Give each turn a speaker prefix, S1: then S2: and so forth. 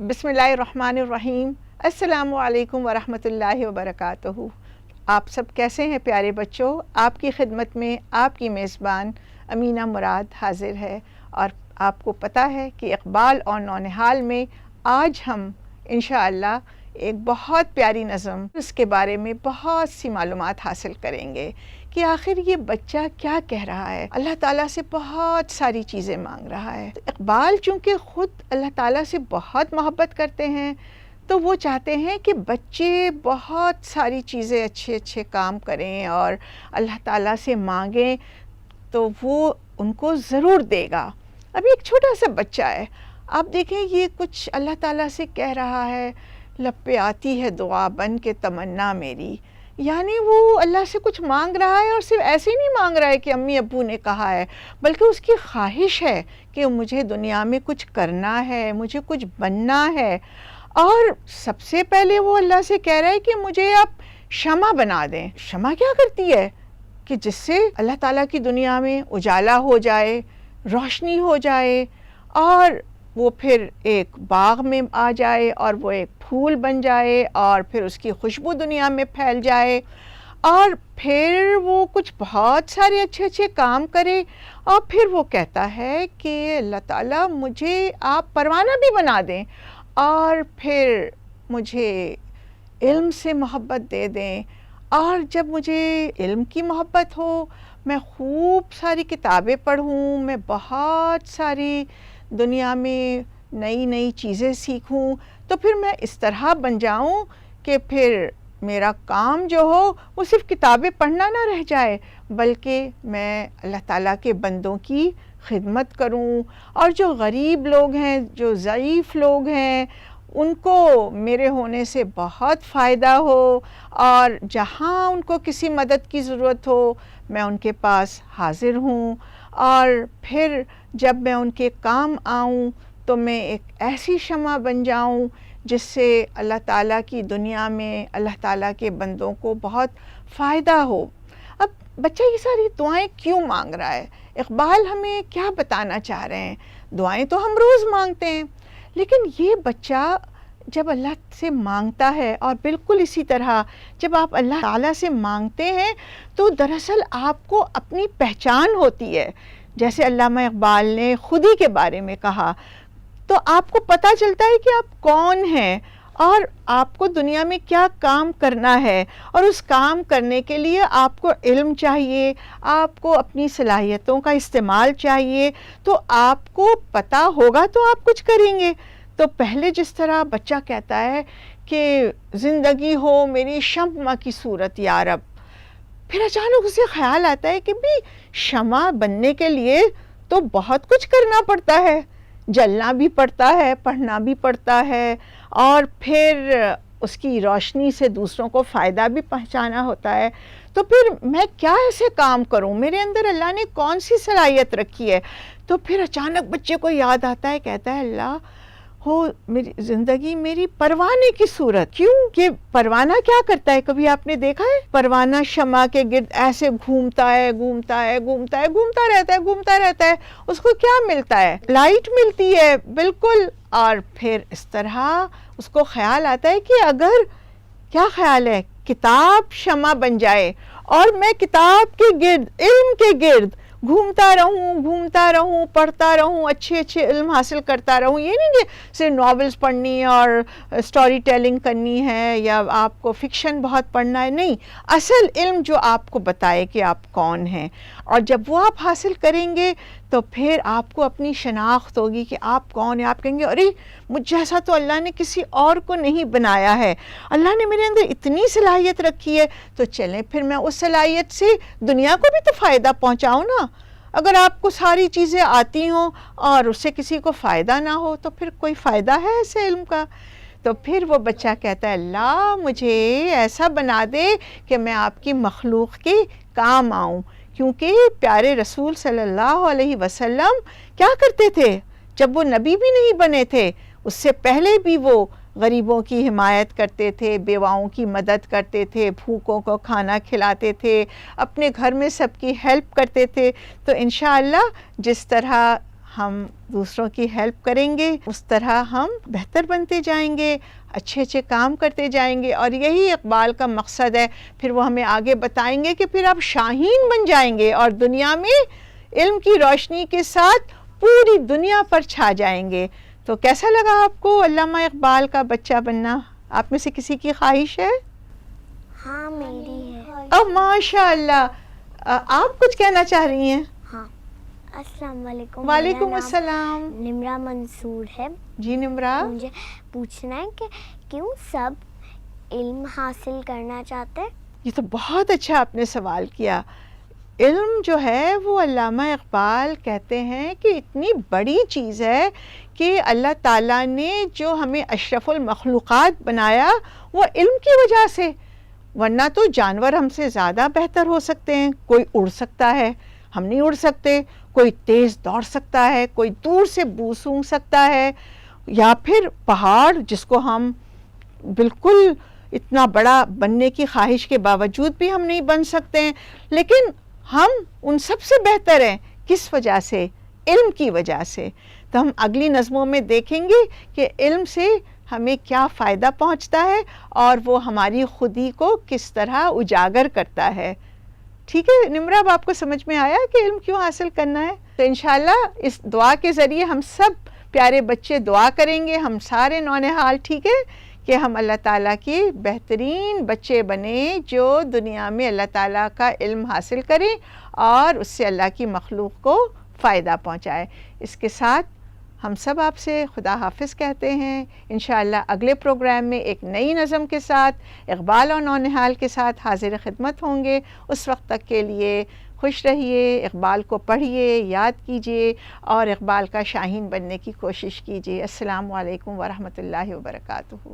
S1: बिस्मिल्लाहिर्रहमानिर्रहीम। अस्सलामु अलैकुम वरहमतुल्लाहि वबरकातुहू। आप सब कैसे हैं प्यारे बच्चों? आपकी खिदमत में आपकी मेज़बान अमीना मुराद हाज़िर है। और आपको पता है कि इक़बाल और नौनिहाल में आज हम इंशाअल्लाह एक बहुत प्यारी नज़म, उसके बारे में बहुत सी मालूमात हासिल करेंगे कि आखिर ये बच्चा क्या कह रहा है। अल्लाह ताला से बहुत सारी चीज़ें मांग रहा है। तो इक़बाल चूँकि ख़ुद अल्लाह ताला से बहुत मोहब्बत करते हैं, तो वो चाहते हैं कि बच्चे बहुत सारी चीज़ें अच्छे अच्छे काम करें और अल्लाह ताला से मांगें तो वो उनको ज़रूर देगा। अभी एक छोटा सा बच्चा है, आप देखें ये कुछ अल्लाह ताला से कह रहा है, लब पे आती है दुआ बन के तमन्ना मेरी। यानी वो अल्लाह से कुछ मांग रहा है और सिर्फ ऐसे ही नहीं मांग रहा है कि अम्मी अब्बू ने कहा है, बल्कि उसकी ख्वाहिश है कि मुझे दुनिया में कुछ करना है, मुझे कुछ बनना है। और सबसे पहले वो अल्लाह से कह रहा है कि मुझे आप शमा बना दें। शमा क्या करती है कि जिससे अल्लाह ताला की दुनिया में उजाला हो जाए, रोशनी हो जाए और वो फिर एक बाग में आ जाए और वो एक फूल बन जाए और फिर उसकी खुशबू दुनिया में फैल जाए और फिर वो कुछ बहुत सारे अच्छे अच्छे काम करे। और फिर वो कहता है कि अल्लाह ताला मुझे आप परवाना भी बना दें और फिर मुझे इल्म से मोहब्बत दे दें। और जब मुझे इल्म की मोहब्बत हो, मैं खूब सारी किताबें पढ़ूँ, मैं बहुत सारी दुनिया में नई नई चीज़ें सीखूं, तो फिर मैं इस तरह बन जाऊं कि फिर मेरा काम जो हो वो सिर्फ किताबें पढ़ना ना रह जाए, बल्कि मैं अल्लाह ताला के बंदों की खिदमत करूं और जो गरीब लोग हैं, जो ज़ईफ़ लोग हैं, उनको मेरे होने से बहुत फ़ायदा हो और जहाँ उनको किसी मदद की ज़रूरत हो मैं उनके पास हाज़िर हूँ। और फिर जब मैं उनके काम आऊँ तो मैं एक ऐसी शमा बन जाऊँ जिससे अल्लाह ताला की दुनिया में अल्लाह ताला के बंदों को बहुत फ़ायदा हो। अब बच्चा ये सारी दुआएं क्यों मांग रहा है? इक़बाल हमें क्या बताना चाह रहे हैं? दुआएं तो हम रोज़ मांगते हैं, लेकिन ये बच्चा जब अल्लाह से मांगता है और बिल्कुल इसी तरह जब आप अल्लाह ताला से मांगते हैं तो दरअसल आपको अपनी पहचान होती है। जैसे अल्लामा इक़बाल ने खुद ही के बारे में कहा, तो आपको पता चलता है कि आप कौन हैं और आपको दुनिया में क्या काम करना है। और उस काम करने के लिए आपको इल्म चाहिए, आपको अपनी सलाहियतों का इस्तेमाल चाहिए। तो आपको पता होगा तो आप कुछ करेंगे। तो पहले जिस तरह बच्चा कहता है कि ज़िंदगी हो मेरी शम्मा की सूरत या रब, फिर अचानक उसे ख्याल आता है कि भी शमा बनने के लिए तो बहुत कुछ करना पड़ता है, जलना भी पड़ता है, पढ़ना भी पड़ता है और फिर उसकी रोशनी से दूसरों को फ़ायदा भी पहुंचाना होता है। तो फिर मैं क्या ऐसे काम करूं, मेरे अंदर अल्लाह ने कौन सी सलाहियत रखी है? तो फिर अचानक बच्चे को याद आता है, कहता है अल्लाह हो मेरी ज़िंदगी मेरी परवाने की सूरत। क्यों? कि परवाना क्या करता है? कभी आपने देखा है? परवाना शमा के गिर्द ऐसे घूमता है, घूमता है, घूमता है, घूमता रहता है, घूमता रहता है। उसको क्या मिलता है? लाइट मिलती है, बिल्कुल। और फिर इस तरह उसको ख्याल आता है कि अगर, क्या ख्याल है, किताब शमा बन जाए और मैं किताब के गिर्द, इल्म के गिर्द घूमता रहूं, पढ़ता रहूं, अच्छे अच्छे इल्म हासिल करता रहूं। ये नहीं कि सिर्फ नॉवेल्स पढ़नी और स्टोरी टेलिंग करनी है या आपको फ़िक्शन बहुत पढ़ना है, नहीं, असल इल्म जो आपको बताए कि आप कौन हैं। और जब वो आप हासिल करेंगे तो फिर आपको अपनी शनाख्त होगी कि आप कौन है। आप कहेंगे अरे मुझ जैसा तो अल्लाह ने किसी और को नहीं बनाया है, अल्लाह ने मेरे अंदर इतनी सलाहियत रखी है, तो चलें फिर मैं उस सलाहियत से दुनिया को भी तो फ़ायदा पहुँचाऊँ ना। अगर आपको सारी चीज़ें आती हों और उससे किसी को फ़ायदा ना हो तो फिर कोई फ़ायदा है ऐसे इल्म का? तो फिर वो बच्चा कहता है अल्लाह मुझे ऐसा बना दे कि मैं आपकी मखलूक के काम आऊँ। क्योंकि प्यारे रसूल सल्लल्लाहु अलैहि वसल्लम क्या करते थे? जब वो नबी भी नहीं बने थे, उससे पहले भी वो गरीबों की हिमायत करते थे, बेवाओं की मदद करते थे, भूखों को खाना खिलाते थे, अपने घर में सबकी हेल्प करते थे। तो इंशाअल्लाह जिस तरह ہم دوسروں کی ہیلپ کریں گے اس طرح ہم بہتر بنتے جائیں گے، اچھے اچھے کام کرتے جائیں گے، اور یہی اقبال کا مقصد ہے۔ پھر وہ ہمیں آگے بتائیں گے کہ پھر آپ شاہین بن جائیں گے اور دنیا میں علم کی روشنی کے ساتھ پوری دنیا پر چھا جائیں گے۔ تو کیسا لگا آپ کو علامہ اقبال کا بچہ بننا؟ آپ میں سے کسی کی خواہش ہے؟
S2: ہاں میری ہے۔
S1: او ماشاء اللہ، آپ کچھ کہنا چاہ رہی ہیں؟
S2: ہاں، السلام علیکم۔
S1: وعلیکم السلام۔
S2: نمرہ منصور ہے۔
S1: جی نمرہ،
S2: مجھے پوچھنا ہے کہ کیوں سب علم حاصل کرنا چاہتے ہیں؟
S1: یہ تو بہت اچھا آپ نے سوال کیا۔ علم جو ہے وہ علامہ اقبال کہتے ہیں کہ اتنی بڑی چیز ہے کہ اللہ تعالیٰ نے جو ہمیں اشرف المخلوقات بنایا وہ علم کی وجہ سے، ورنہ تو جانور ہم سے زیادہ بہتر ہو سکتے ہیں۔ کوئی اڑ سکتا ہے، ہم نہیں اڑ سکتے، کوئی تیز دوڑ سکتا ہے، کوئی دور سے بو سونگھ سکتا ہے، یا پھر پہاڑ جس کو ہم بالکل اتنا بڑا بننے کی خواہش کے باوجود بھی ہم نہیں بن سکتے ہیں، لیکن ہم ان سب سے بہتر ہیں۔ کس وجہ سے؟ علم کی وجہ سے۔ تو ہم اگلی نظموں میں دیکھیں گے کہ علم سے ہمیں کیا فائدہ پہنچتا ہے اور وہ ہماری خودی کو کس طرح اجاگر کرتا ہے۔ ٹھیک ہے نمرہ، اب آپ کو سمجھ میں آیا کہ علم کیوں حاصل کرنا ہے؟ تو انشاءاللہ اس دعا کے ذریعے ہم سب پیارے بچے دعا کریں گے، ہم سارے نونہال، ٹھیک ہے، کہ ہم اللہ تعالیٰ کے بہترین بچے بنیں جو دنیا میں اللہ تعالیٰ کا علم حاصل کریں اور اس سے اللہ کی مخلوق کو فائدہ پہنچائے۔ اس کے ساتھ ہم سب آپ سے خدا حافظ کہتے ہیں۔ انشاءاللہ اگلے پروگرام میں ایک نئی نظم کے ساتھ اقبال اور نونہال کے ساتھ حاضر خدمت ہوں گے۔ اس وقت تک کے لیے خوش رہیے، اقبال کو پڑھیے، یاد کیجیے اور اقبال کا شاہین بننے کی کوشش کیجیے۔ السلام علیکم ورحمۃ اللہ وبرکاتہ۔